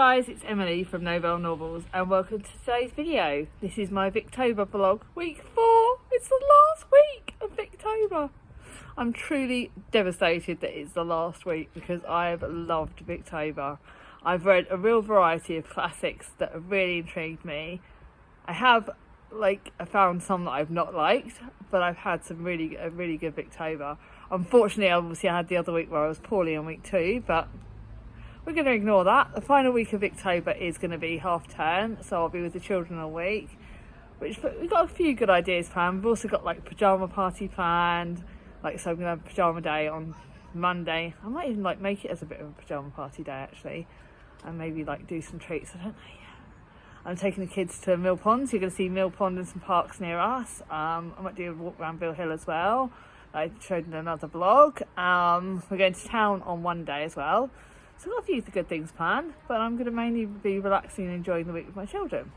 guys, it's Emily from Novell Novels and welcome to today's video. This is my Victober vlog, week 4. It's the last week of Victober. I'm truly devastated that it's the last week because I've loved Victober. I've read a real variety of classics that have really intrigued me. I found some that I've not liked, but I've had a really good Victober. Unfortunately, obviously I had the other week where I was poorly on week 2, but we're going to ignore that. The final week of Victober is going to be half term, so I'll be with the children all week. We've got a few good ideas planned. We've also got like pyjama party planned. So I'm going to have a pyjama day on Monday. I might even make it as a bit of a pyjama party day actually, and maybe do some treats. I don't know yet. I'm taking the kids to Mill Pond, so you're going to see Mill Pond and some parks near us. I might do a walk around Bill Hill as well. I showed in another vlog. We're going to town on one day as well. So I've got a few good things planned, but I'm going to mainly be relaxing and enjoying the week with my children.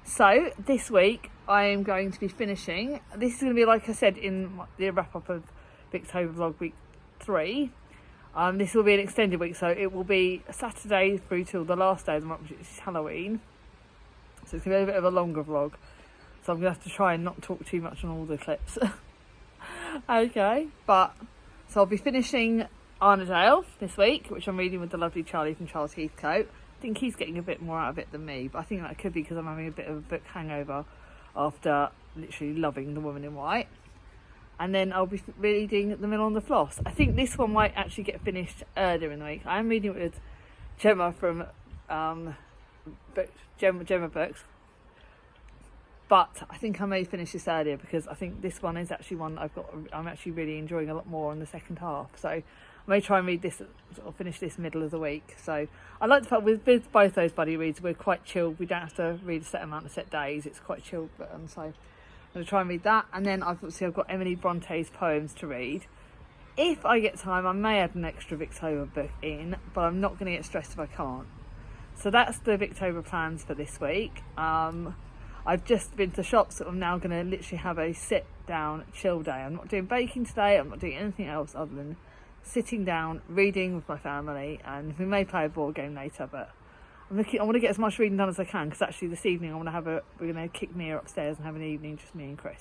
So this week I am going to be finishing. This is going to be, like I said, in the wrap up of Victober vlog week 3. This will be an extended week, so it will be Saturday through till the last day of the month, which is Halloween. So it's going to be a bit of a longer vlog. So I'm going to have to try and not talk too much on all the clips. Okay, so I'll be finishing Arnadale this week, which I'm reading with the lovely Charlie from Charles Heathcote. I think he's getting a bit more out of it than me, but I think that could be because I'm having a bit of a book hangover after literally loving The Woman in White. And then I'll be reading The Mill on the Floss. I think this one might actually get finished earlier in the week. I'm reading it with Gemma from Gemma Books, but I think I may finish this earlier because I think this one is actually one I'm actually really enjoying a lot more in the second half. So I may try and read this, sort of finish this middle of the week. So I like the fact with both those buddy reads, we're quite chilled. We don't have to read a set amount of set days. It's quite chilled, so I'm going to try and read that. And then I've got Emily Bronte's poems to read. If I get time, I may add an extra Victober book in, but I'm not going to get stressed if I can't. So that's the Victober plans for this week. I've just been to the shops, so I'm now going to literally have a sit down chill day. I'm not doing baking today, I'm not doing anything else other than sitting down, reading with my family, and we may play a board game later, but I want to get as much reading done as I can, because actually this evening we're going to kick Mia upstairs and have an evening, just me and Chris.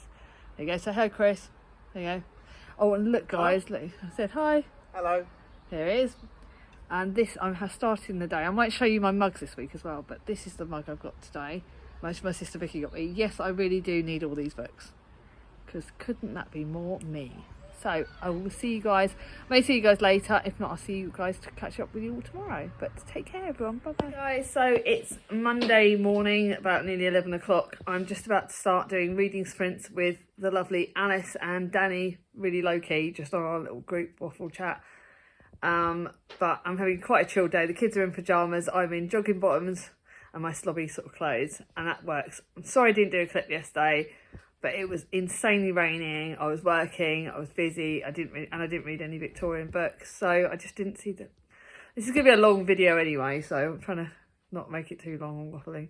There you go, say hi Chris. There you go. Oh, and look guys, look, I said hi. Hello. There he is. And this, I'm starting the day. I might show you my mugs this week as well, but this is the mug I've got today. My sister Vicky got me. Yes, I really do need all these books, because couldn't that be more me? So I will see you guys. I may see you guys later. If not, I'll see you guys to catch up with you all tomorrow. But take care, everyone. Bye bye. Guys, so it's Monday morning, about nearly 11 o'clock. I'm just about to start doing reading sprints with the lovely Alice and Danny, really low key, just on our little group waffle chat. But I'm having quite a chill day. The kids are in pyjamas. I'm in jogging bottoms and my slobby sort of clothes, and that works. I'm sorry I didn't do a clip yesterday, but it was insanely raining. I was working, I was busy. I didn't read any Victorian books, so I just didn't see the. This is gonna be a long video anyway, so I'm trying to not make it too long and waffling.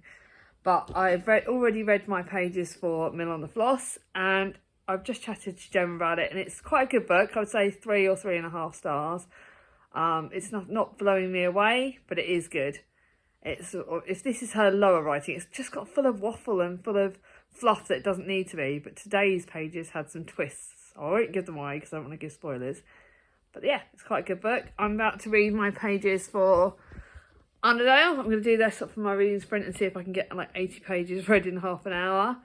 But I've already read my pages for Mill on the Floss, and I've just chatted to Gemma about it, and it's quite a good book. I would say 3 or 3.5 stars. It's not blowing me away, but it is good. If this is her lower writing, it's just got full of waffle and full of fluff that it doesn't need to be. But today's pages had some twists. I won't give them away because I don't want to give spoilers. But yeah, it's quite a good book. I'm about to read my pages for Arnadale. I'm going to do this for my reading sprint and see if I can get 80 pages read in half an hour.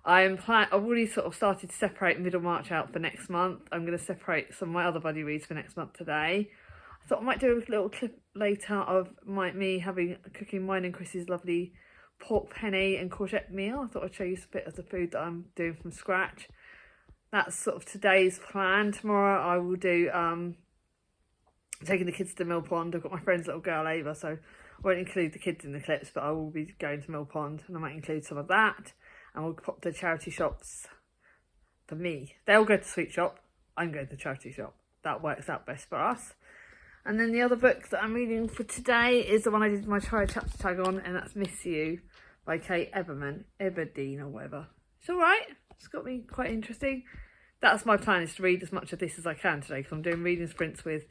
I've already sort of started to separate Middlemarch out for next month. I'm going to separate some of my other buddy reads for next month today. I thought I might do a little clip later of me cooking mine and Chris's lovely pork penne and courgette meal. I thought I'd show you a bit of the food that I'm doing from scratch. That's sort of today's plan. Tomorrow I will do taking the kids to Mill Pond. I've got my friend's little girl Ava, so I won't include the kids in the clips, but I will be going to Mill Pond and I might include some of that. And we'll pop to charity shops for me. They'll go to Sweet Shop. I'm going to charity shop. That works out best for us. And then the other book that I'm reading for today is the one I did my try chapter tag on, and that's Miss You by Kate Everdeen or whatever. It's all right. It's got me quite interesting. That's my plan, is to read as much of this as I can today, because I'm doing reading sprints with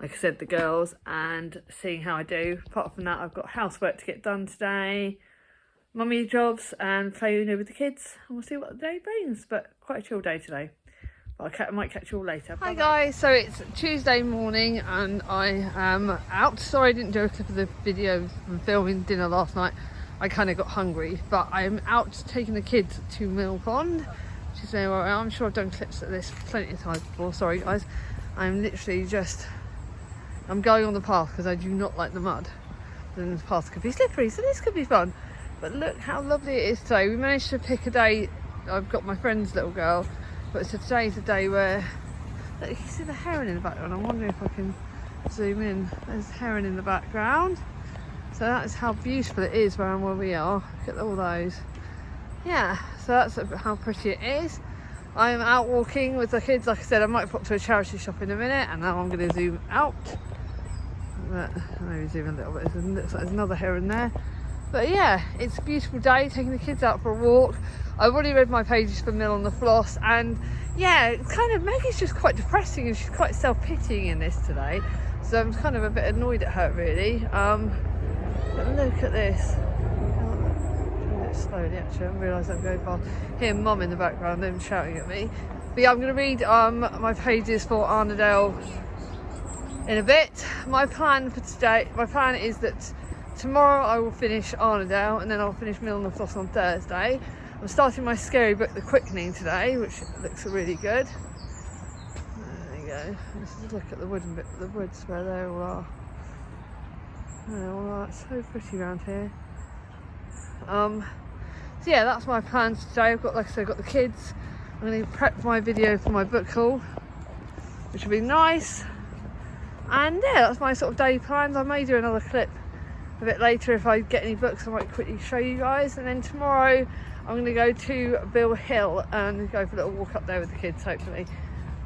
like I said, the girls, and seeing how I do. Apart from that, I've got housework to get done today, mummy jobs, and playing with the kids, and we'll see what the day brings. But quite a chill day today. But I might catch you all later. Hi guys, so it's Tuesday morning and I am out. Sorry I didn't do a clip of the video from filming dinner last night. I kind of got hungry, but I'm out taking the kids to Mill Pond, which is where I'm sure I've done clips of this plenty of times before. Sorry guys, I'm literally just, I'm going on the path because I do not like the mud. Then the path could be slippery, so this could be fun. But look how lovely it is today. We managed to pick a day. I've got my friend's little girl, but so today's a day where, look, you can see the heron in the background. I'm wondering if I can zoom in. There's heron in the background. So that's how beautiful it is around where we are. Look at all those. Yeah, so that's how pretty it is. I'm out walking with the kids. Like I said, I might pop to a charity shop in a minute, and now I'm going to zoom out. But maybe zoom a little bit. It looks like there's another heron there. But yeah, it's a beautiful day, taking the kids out for a walk. I've already read my pages for Mill on the Floss, and yeah, it's kind of, Maggie's just quite depressing and she's quite self-pitying in this today. So I'm kind of a bit annoyed at her really. But look at this. A bit slowly actually, I realise I'm going past. Hear Mum in the background, them shouting at me. But yeah, I'm going to read my pages for Arnadale in a bit. My plan for today, my plan is that tomorrow I will finish Arnadale and then I'll finish Mill on the Floss on Thursday. I'm starting my scary book, The Quickening, today, which looks really good. There you go. Let's just look at the wooden bit, the woods where they all are. They all are. It's so pretty around here. So yeah, that's my plans today. I've got, like I said, I've got the kids. I'm going to prep my video for my book haul, which will be nice. And yeah, that's my sort of day plans. I may do another clip a bit later if I get any books. I might quickly show you guys. And then tomorrow I'm going to go to Bill Hill and go for a little walk up there with the kids, hopefully.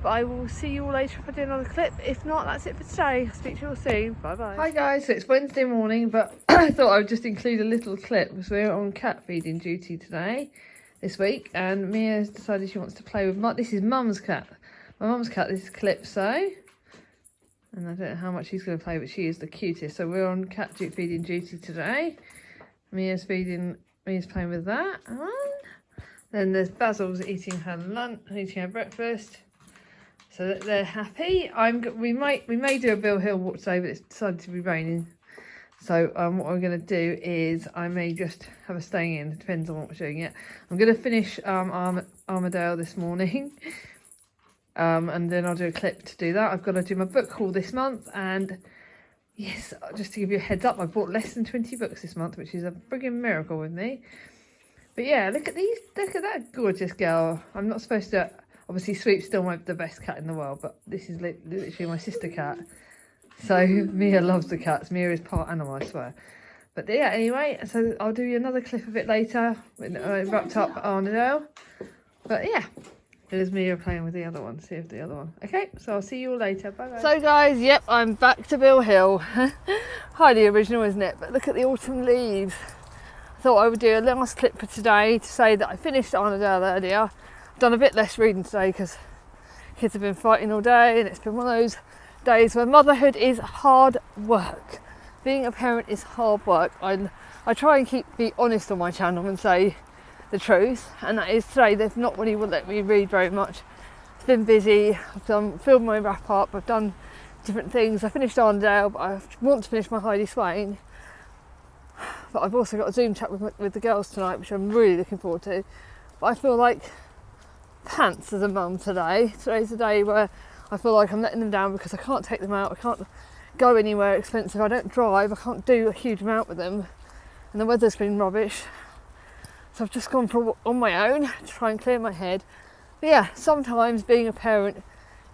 But I will see you all later if I do another clip. If not, that's it for today. I'll speak to you all soon. Bye bye. Hi guys, so it's Wednesday morning, but I thought I would just include a little clip because we're on cat feeding duty today, this week, and Mia has decided she wants to play with this is Mum's cat. My mum's cat, this is Calypso. And I don't know how much she's going to play, but she is the cutest. So we're on cat feeding duty today. Mia's playing with that. And then there's Basil's eating her lunch, eating her breakfast. So that they're happy. We may do a Bill Hill walk today, but it's decided to be raining. So what I'm going to do is I may just have a staying in. It depends on what we're doing yet. I'm going to finish Armadale this morning. And then I'll do a clip to do that. I've got to do my book haul this month, and yes, just to give you a heads up, I bought less than 20 books this month, which is a frigging miracle with me. But yeah, look at that gorgeous girl. I'm not supposed to, obviously Sweep's still the best cat in the world, but this is literally my sister cat. So Mia loves the cats. Mia is part animal, I swear. But yeah, anyway, so I'll do you another clip of it later when I wrapped up Arnadale. But yeah. There's Mia playing with the other one. See if the other one. Okay, so I'll see you all later. Bye guys. So guys, yep, I'm back to Bill Hill. Highly original, isn't it? But look at the autumn leaves. I thought I would do a last clip for today to say that I finished Arnadale earlier. I've done a bit less reading today because kids have been fighting all day, and it's been one of those days where motherhood is hard work. Being a parent is hard work. I try and be honest on my channel and say the truth, and that is today they've not really let me read very much. It's been busy. I've filmed my wrap up, I've done different things. I finished Arndale, but I want to finish my Heidi Swain, but I've also got a Zoom chat with the girls tonight, which I'm really looking forward to. But I feel like pants as a mum today. Today's a day where I feel like I'm letting them down because I can't take them out, I can't go anywhere expensive, I don't drive, I can't do a huge amount with them, and the weather's been rubbish. So I've just gone for a walk on my own to try and clear my head. But yeah, sometimes being a parent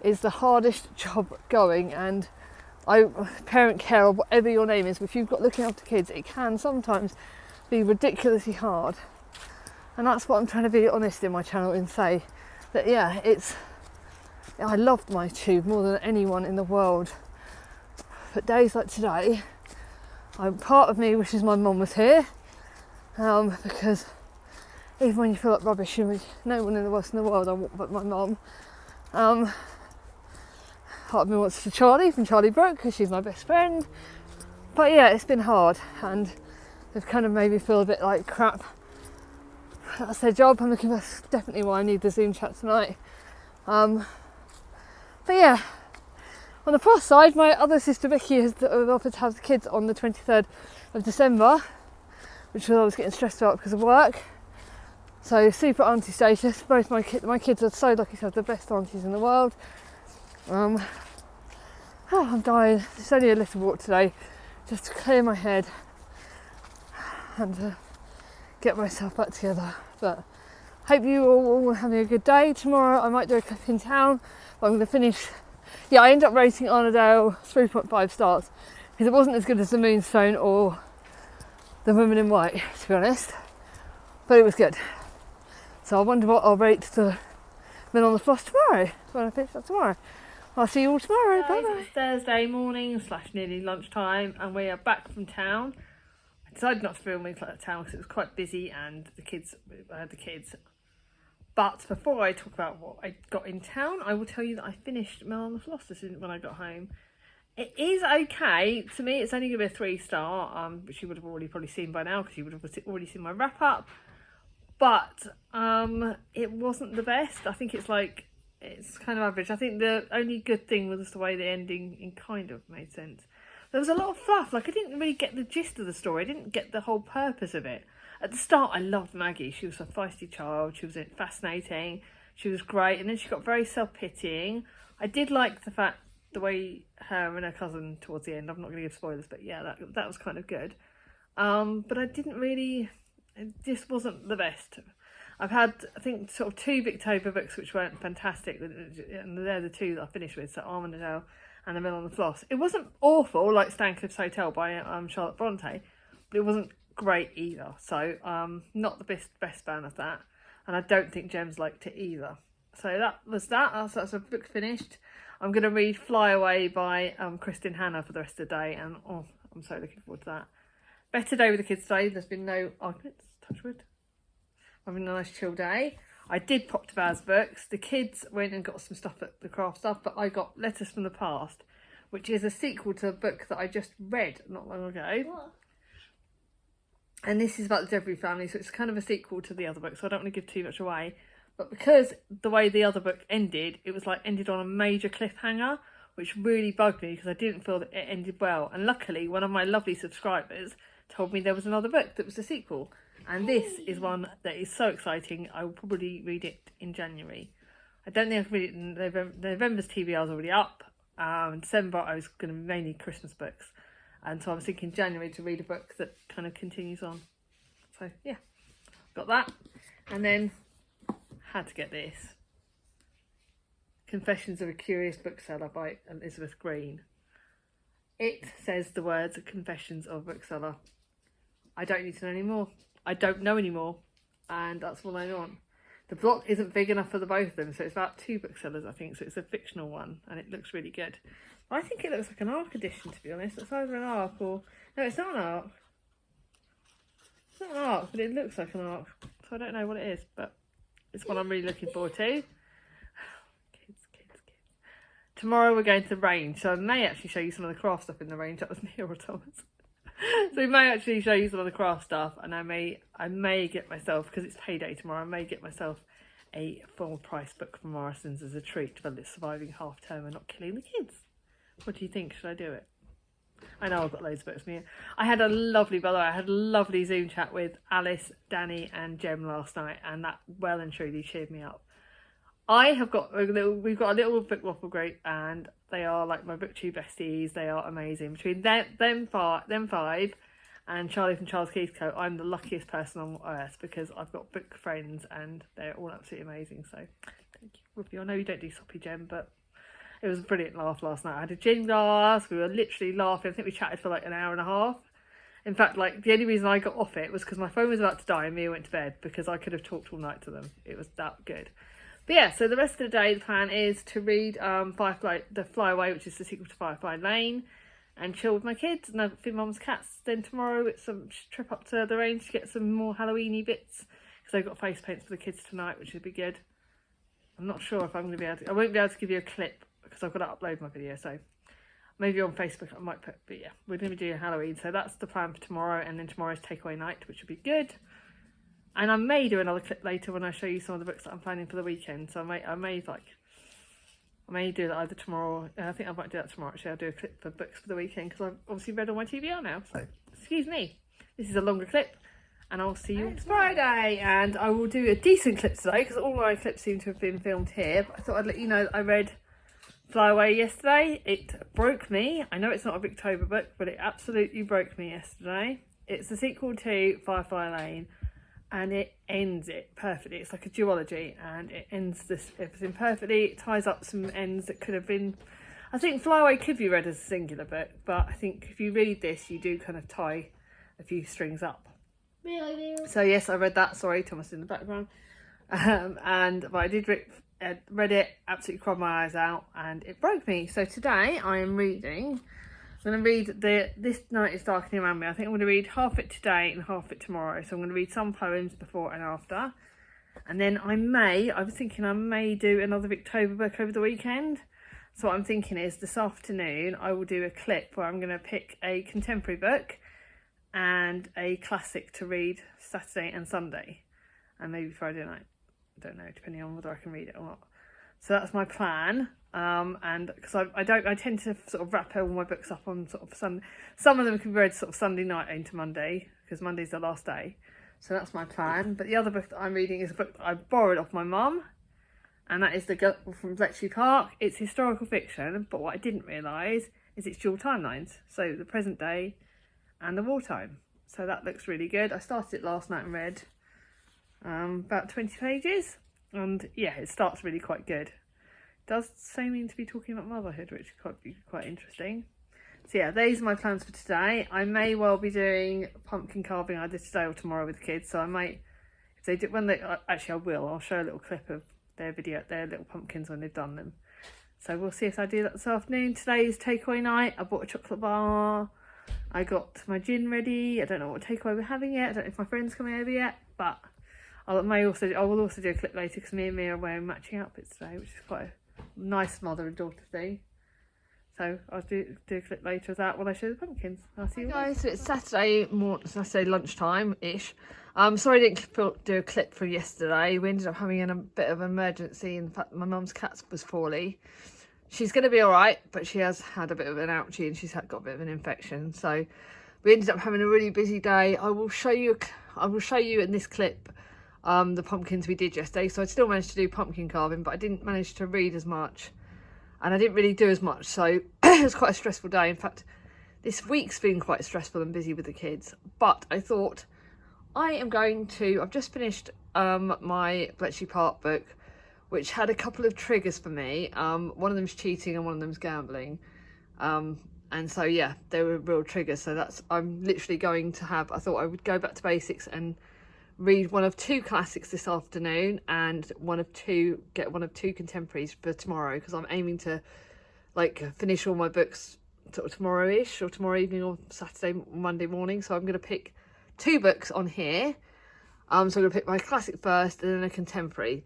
is the hardest job going, and parent care, or whatever your name is, if you've got looking after kids, it can sometimes be ridiculously hard. And that's what I'm trying to be honest in my channel and say that yeah, I loved my tube more than anyone in the world. But days like today, part of me wishes my mum was here, because even when you feel like rubbish, no one in the world I want but my mum. Part of me wants to Charlie from Charlie Brooke because she's my best friend. But yeah, it's been hard and they've kind of made me feel a bit like crap. That's their job. That's definitely why I need the Zoom chat tonight. But yeah, on the plus side, my other sister Vicky has offered to have the kids on the 23rd of December, which I was getting stressed about because of work. So super auntie status. Both my kids are so lucky to have the best aunties in the world. Oh, I'm dying. It's only a little walk today, just to clear my head and get myself back together. But hope you all are having a good day. Tomorrow I might do a clip in town, but I'm going to finish. Yeah, I ended up rating Arnadale 3.5 stars because it wasn't as good as the Moonstone or the Women in White, to be honest, but it was good. So I wonder what I'll rate the Men on the Floss tomorrow, when I finish that tomorrow. I'll see you all tomorrow. Bye bye. It's Thursday morning / nearly lunchtime, and we are back from town. I decided not to film in town because it was quite busy and the kids. But before I talk about what I got in town, I will tell you that I finished Mel on the Floss when I got home. It is okay. To me, it's only going to be a 3-star, which you would have already probably seen by now because you would have already seen my wrap up. But it wasn't the best. I think it's kind of average. I think the only good thing was the way the ending kind of made sense. There was a lot of fluff. Like, I didn't really get the gist of the story. I didn't get the whole purpose of it. At the start, I loved Maggie. She was a feisty child. She was fascinating. She was great. And then she got very self-pitying. I did like the way her and her cousin towards the end, I'm not going to give spoilers, but yeah, that was kind of good. But I didn't really, it just wasn't the best. I've had, I think, sort of 2 Victober books which weren't fantastic, and they're the 2 that I finished with, so Armadale and The Mill on the Floss. It wasn't awful, like Stancliffe's Hotel by Charlotte Bronte, but it wasn't great either, so not the best fan of that, and I don't think Gem's liked it either. So that was that. That's a book finished. I'm going to read Fly Away by Kristin Hanna for the rest of the day, and I'm so looking forward to that. Better day with the kids today. There's been no arguments, touch wood. Having a nice chill day. I did pop to Vaz Books. The kids went and got some stuff at the craft stuff, but I got Letters from the Past, which is a sequel to a book that I just read not long ago. What? And this is about the Devery family, so it's kind of a sequel to the other book, so I don't want to give too much away. But because the way the other book ended, it was like ended on a major cliffhanger, which really bugged me because I didn't feel that it ended well. And luckily, one of my lovely subscribers told me there was another book that was a sequel. And this is one that is so exciting. I will probably read it in January. I don't think I can read it in November. November's TBR is already up. In December, I was going to be mainly Christmas books. And so I was thinking January to read a book that kind of continues on. So, yeah, got that. And then had to get this. Confessions of a Curious Bookseller by Elizabeth Green. It says the words Confessions of a Bookseller. I don't need to know anymore. I don't know anymore, and that's all I want. The block isn't big enough for the both of them, so it's about 2 booksellers, I think, so it's a fictional one, and it looks really good. I think it looks like an ARC edition, to be honest. It's either an ARC or... No, it's not an ARC. It's not an ARC, but it looks like an ARC, so I don't know what it is, but it's one I'm really looking forward to. Kids. Tomorrow we're going to the range, so I may actually show you some of the craft stuff in the range. That was Neil or Thomas. So we may actually show you some of the craft stuff, and I may get myself, because it's payday tomorrow, I may get myself a full price book from Morrison's as a treat while it's surviving half term and not killing the kids. What do you think? Should I do it? I know I've got loads of books from here. I had a lovely Zoom chat with Alice, Danny and Jem last night, and that well and truly cheered me up. We've got a little book waffle group, and they are like my booktube besties. They are amazing. Between them five and Charlie from Charles Keith Co, I'm the luckiest person on earth because I've got book friends and they're all absolutely amazing. So thank you, Ruby. I know you don't do soppy, Jem, but it was a brilliant laugh last night. I had a gin glass. We were literally laughing. I think we chatted for like an hour and a half. In fact, like the only reason I got off it was because my phone was about to die and Mia went to bed because I could have talked all night to them. It was that good. But yeah, so the rest of the day, the plan is to read The Fly Away, which is the sequel to Firefly Lane, and chill with my kids, and I've feed mum's cats. Then tomorrow it's some trip up to the range to get some more Halloweeny bits, because they've got face paints for the kids tonight, which would be good. I'm not sure if I'm going to be able to, I won't be able to give you a clip because I've got to upload my video. So maybe on Facebook I might put, but yeah, we're going to be doing Halloween. So that's the plan for tomorrow, and then tomorrow's takeaway night, which would be good. And I may do another clip later when I show you some of the books that I'm planning for the weekend. So I may do that either tomorrow. I think I might do that tomorrow actually. I'll do a clip for books for the weekend because I've obviously read all my TBR now. So excuse me, this is a longer clip, and I'll see you on Friday. And I will do a decent clip today because all my clips seem to have been filmed here. But I thought I'd let you know that I read Fly Away yesterday. It broke me. I know it's not a Victober book, but it absolutely broke me yesterday. It's the sequel to Firefly Lane, and it ends it perfectly. It's like a duology, and it ends this everything perfectly. It ties up some ends that could have been... I think Fly Away could be read as a singular book, but I think if you read this, you do kind of tie a few strings up. So yes, I read that. Sorry, Thomas in the background. But I did read it, absolutely cried my eyes out, and it broke me. So today I am reading... I'm going to read This Night is Darkening Around Me. I think I'm going to read half it today and half it tomorrow. So I'm going to read some poems before and after. And then I was thinking I may do another Victober book over the weekend. So what I'm thinking is this afternoon I will do a clip where I'm going to pick a contemporary book and a classic to read Saturday and Sunday. And maybe Friday night. I don't know, depending on whether I can read it or not. So that's my plan. And because I tend to sort of wrap all my books up on sort of some of them can be read sort of Sunday night into Monday, because Monday's the last day. So that's my plan. But the other book that I'm reading is a book that I borrowed off my mum, and that is The Girl from Bletchley Park. It's historical fiction, but what I didn't realise is it's dual timelines, so the present day and the wartime. So that looks really good. I started it last night and read about 20 pages, and yeah, it starts really quite good. Does seem to be talking about motherhood, which could be quite interesting. So yeah, these are my plans for today. I may well be doing pumpkin carving either today or tomorrow with the kids. So I might, if they do, actually I will. I'll show a little clip of their little pumpkins when they've done them. So we'll see if I do that this afternoon. Today's takeaway night. I bought a chocolate bar. I got my gin ready. I don't know what takeaway we're having yet. I don't know if my friend's coming over yet, but I will also do a clip later because me and Mia are wearing matching outfits today, which is quite a nice mother and daughter thing. So I'll do a clip later of that when I show the pumpkins. I'll see you guys. So it's Saturday lunchtime-ish. Sorry I didn't do a clip from yesterday. We ended up having a bit of an emergency. In fact, my mum's cat was poorly. She's going to be all right, but she has had a bit of an ouchie and she's got a bit of an infection. So we ended up having a really busy day. I will show you in this clip the pumpkins we did yesterday. So I still managed to do pumpkin carving, but I didn't manage to read as much, and I didn't really do as much, so it was quite a stressful day. In fact, this week's been quite stressful and busy with the kids, but I thought I've just finished my Bletchley Park book, which had a couple of triggers for me. One of them's cheating and one of them's gambling, and so yeah, they were real triggers. So I'm literally going to I thought I would go back to basics and read one of two classics this afternoon and get one of two contemporaries for tomorrow, because I'm aiming to finish all my books sort of tomorrow-ish, or tomorrow evening or Monday morning. So I'm going to pick two books on here. So I'm going to pick my classic first and then a contemporary.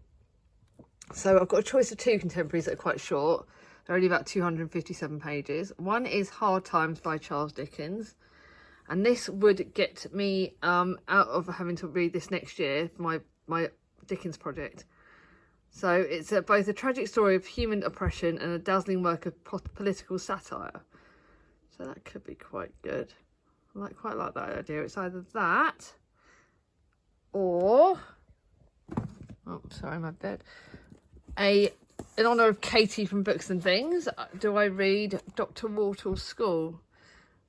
So I've got a choice of two contemporaries that are quite short. They're only about 257 pages. One is Hard Times by Charles Dickens. And this would get me out of having to read this next year for my Dickens project. So it's both a tragic story of human oppression and a dazzling work of political satire. So that could be quite good. I quite like that idea. It's either that or... Oh, sorry, my bed. In honour of Katie from Books and Things, do I read Dr. Wortle's School,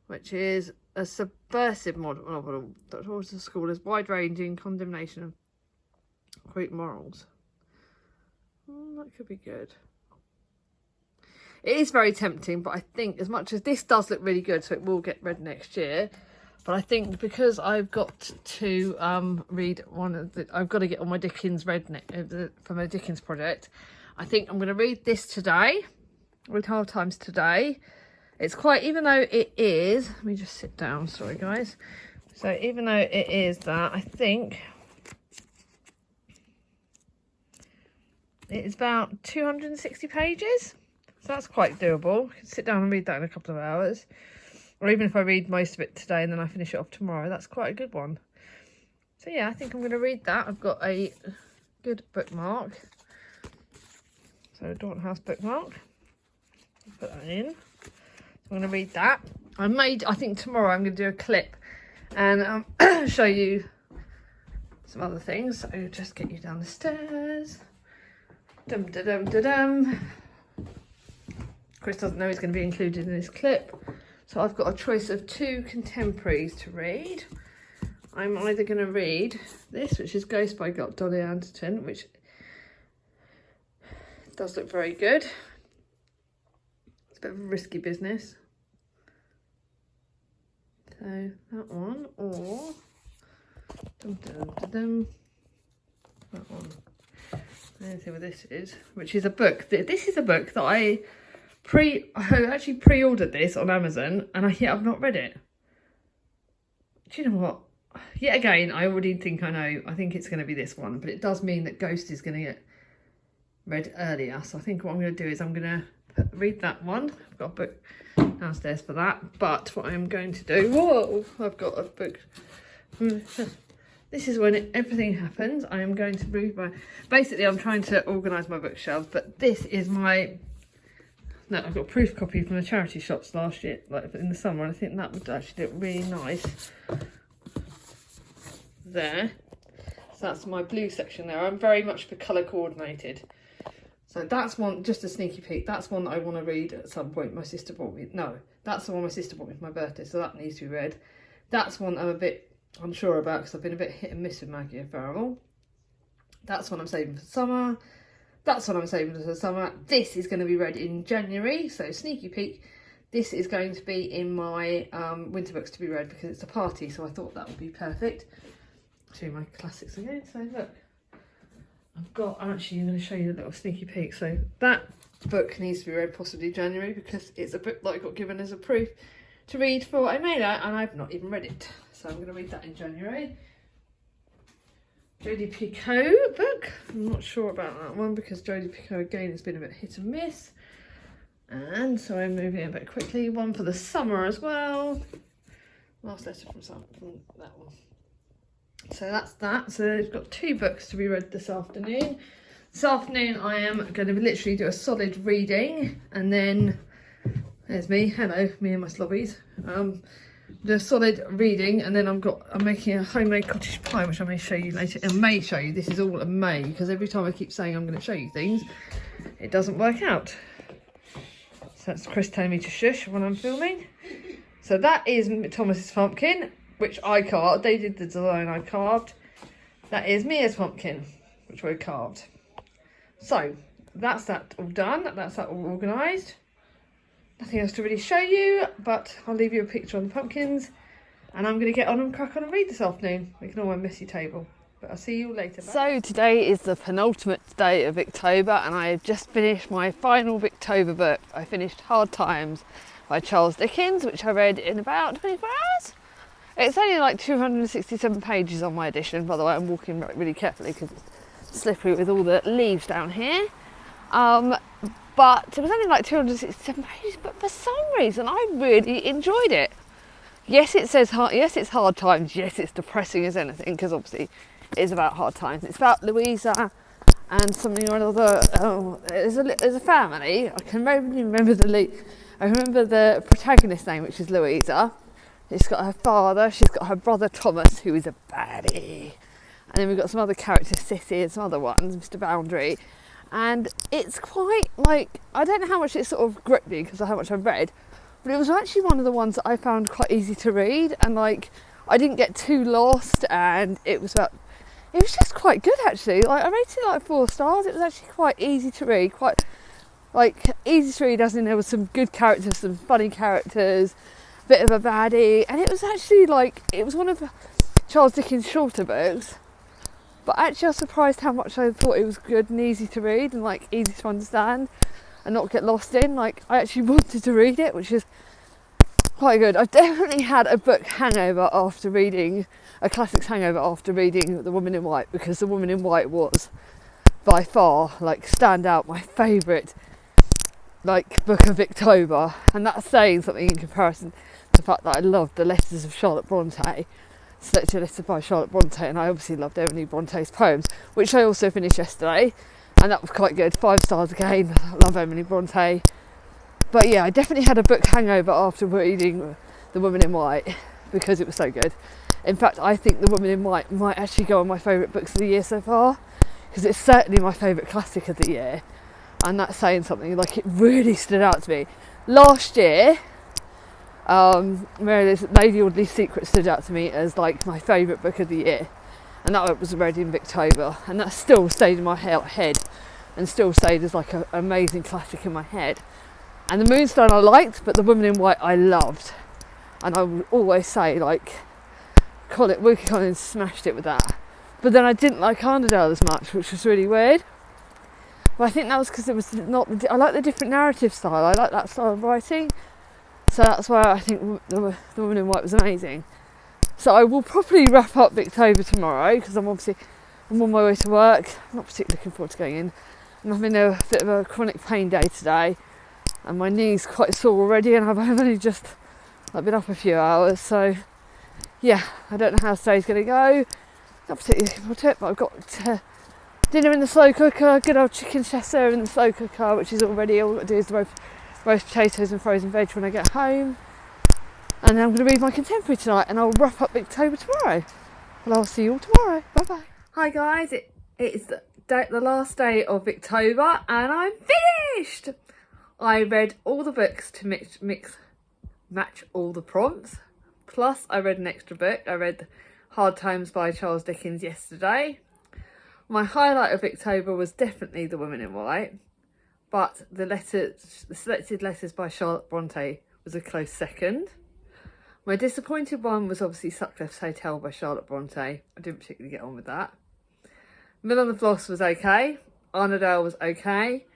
which is a subversive novel. Dr. Wortle's School is wide-ranging condemnation of Greek morals. That could be good. It is very tempting, but I think as much as this does look really good, so it will get read next year, but I think because I've got to read I've got to get all my Dickens read from a Dickens project. I think I'm going to read this today, read Hard Times today. It's quite, even though it is, let me just sit down, sorry guys. So even though it is that, I think it's about 260 pages. So that's quite doable. I can sit down and read that in a couple of hours. Or even if I read most of it today and then I finish it off tomorrow, that's quite a good one. So yeah, I think I'm going to read that. I've got a good bookmark. So Daunton House bookmark. Put that in. So I'm going to read that. I think tomorrow I'm going to do a clip and show you some other things. So just get you down the stairs. Dum da dum da dum. Chris doesn't know he's going to be included in this clip. So I've got a choice of 2 contemporaries to read. I'm either going to read this, which is Ghost by Dolly Anderton, which does look very good. It's a bit of a risky business. So that one, or dum, dum, dum, dum, that one. Let's see what this is, which is a book. This is a book that I actually pre-ordered this on Amazon, and I've not read it. Do you know what? Yet again, I already think I know. I think it's going to be this one, but it does mean that Ghost is going to get read earlier. So I think what I'm going to do is I'm going to read that one. I've got a book downstairs for that. But what I'm going to do, whoa, I've got a book. This is when everything happens. I am going to read basically I'm trying to organise my bookshelves, but this is I've got a proof copy from the charity shops last year, like in the summer, and I think that would actually look really nice there. So that's my blue section there. I'm very much for colour coordinated. So that's one, just a sneaky peek, that's one that I want to read at some point. My sister bought me, no, that's the one my sister bought me for my birthday, so that needs to be read. That's one I'm a bit unsure about because I've been a bit hit and miss with Maggie O'Farrell. That's one I'm saving for summer. That's what I'm saving for the summer. This is going to be read in January, so sneaky peek. This is going to be in my winter books to be read because it's a party, so I thought that would be perfect. Show you my classics again. So look, I'm actually going to show you a little sneaky peek. So that book needs to be read possibly January because it's a book that I got given as a proof to read for what I made out, and I've not even read it. So I'm going to read that in January. Jodie Picot book. I'm not sure about that one because Jodie Picot again has been a bit hit and miss. And so I'm moving a bit quickly. One for the summer as well. Last letter from that one. So that's that. So I've got 2 books to be read this afternoon. This afternoon I am going to literally do a solid reading, and then there's me. Hello, me and my slobbies. The solid reading, and then I'm making a homemade cottage pie, which I may show you later. I may show you. This is all a may, because every time I keep saying I'm going to show you things, it doesn't work out. So that's Chris telling me to shush when I'm filming. So that is Thomas's pumpkin, which I carved. They did the design, I carved. That is Mia's pumpkin, which we carved. So that's that all done. That's that all organised. Nothing else to really show you, but I'll leave you a picture on the pumpkins, and I'm going to get on and crack on and read this afternoon. Ignore my messy table, but I'll see you later. Bye. So today is the penultimate day of Victober, and I have just finished my final Victober book. I finished Hard Times by Charles Dickens, which I read in about 24 hours. It's only like 267 pages on my edition, by the way. I'm walking really carefully because it's slippery with all the leaves down here. But it was only like 267 pages, but for some reason I really enjoyed it. Yes, it says hard, yes, it's hard times, yes, it's depressing as anything, because obviously it is about hard times. It's about Louisa and something or another. There's a family. I can remember the protagonist's name, which is Louisa. She's got her father, she's got her brother Thomas, who is a baddie. And then we've got some other characters, Sissy and some other ones, Mr. Boundary. And it's quite like, I don't know how much it sort of gripped me because of how much I've read, but it was actually one of the ones that I found quite easy to read, and like I didn't get too lost, and it was just quite good actually. Like I rated it like 4 stars. It was actually quite easy to read, quite like easy to read as in there was some good characters, some funny characters, a bit of a baddie, and it was actually like, it was one of Charles Dickens' shorter books. But actually I was surprised how much I thought it was good and easy to read and like easy to understand and not get lost in. Like I actually wanted to read it, which is quite good. I've definitely had a book hangover after reading, a classics hangover after reading The Woman in White, because The Woman in White was by far, like, stand out, my favourite like book of Victober, and that's saying something in comparison to the fact that I loved the letters of Charlotte Bronte, selected letters by Charlotte Bronte, and I obviously loved Emily Bronte's poems, which I also finished yesterday, and that was quite good. 5 stars again. I love Emily Bronte. But yeah, I definitely had a book hangover after reading The Woman in White because it was so good. In fact, I think The Woman in White might actually go on my favourite books of the year so far, because it's certainly my favourite classic of the year, and that's saying something. Like, it really stood out to me. Last year, Lady Audley's Secret stood out to me as like my favourite book of the year, and that was read in Victober, and that still stayed in my head and still stayed as like an amazing classic in my head. And The Moonstone I liked, but The Woman in White I loved, and I would always say, like, Wilkie Collins smashed it with that. But then I didn't like Arndale as much, which was really weird. But I think that was because it was not. I like the different narrative style. I like that style of writing. So that's why I think the Woman in White was amazing. So I will probably wrap up Victober tomorrow, because I'm on my way to work. I'm not particularly looking forward to going in. I'm having a bit of a chronic pain day today, and my knee's quite sore already, and I've only just been up a few hours. So yeah, I don't know how today's going to go. Not particularly looking forward to it, but I've got dinner in the slow cooker, good old chicken chasseur in the slow cooker, which is all ready. All I've got to do is the roast potatoes and frozen veg when I get home. And then I'm going to read my contemporary tonight, and I'll wrap up Victober tomorrow. Well, I'll see you all tomorrow. Bye bye. Hi guys, it's the last day of Victober, and I'm finished. I read all the books to match all the prompts. Plus, I read an extra book. I read Hard Times by Charles Dickens yesterday. My highlight of Victober was definitely The Woman in White, but the selected letters by Charlotte Bronte was a close second. My disappointed one was obviously Sutcliffe's Hotel by Charlotte Bronte. I didn't particularly get on with that. Mill on the Floss was okay. Arndale was okay,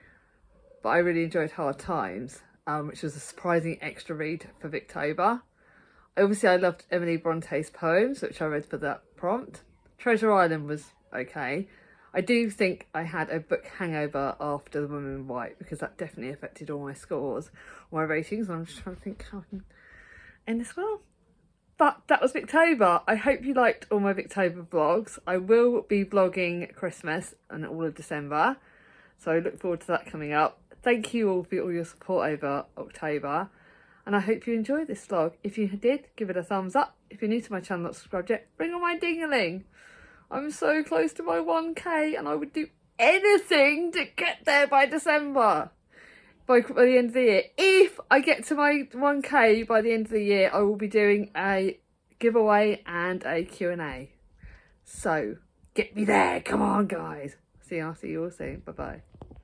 but I really enjoyed Hard Times, which was a surprising extra read for Victober. Obviously, I loved Emily Bronte's poems, which I read for that prompt. Treasure Island was okay. I do think I had a book hangover after The Woman in White, because that definitely affected all my scores, all my ratings, and I'm just trying to think how I can end this well. But that was Victober. I hope you liked all my Victober vlogs. I will be vlogging Christmas and all of December, so I look forward to that coming up. Thank you all for all your support over October, and I hope you enjoyed this vlog. If you did, give it a thumbs up. If you're new to my channel, not subscribed yet, ring on my ding-a-ling. I'm so close to my 1k, and I would do anything to get there by December. By the end of the year. If I get to my 1k by the end of the year, I will be doing a giveaway and a Q&A. So, get me there. Come on, guys. I'll see you all soon. Bye-bye.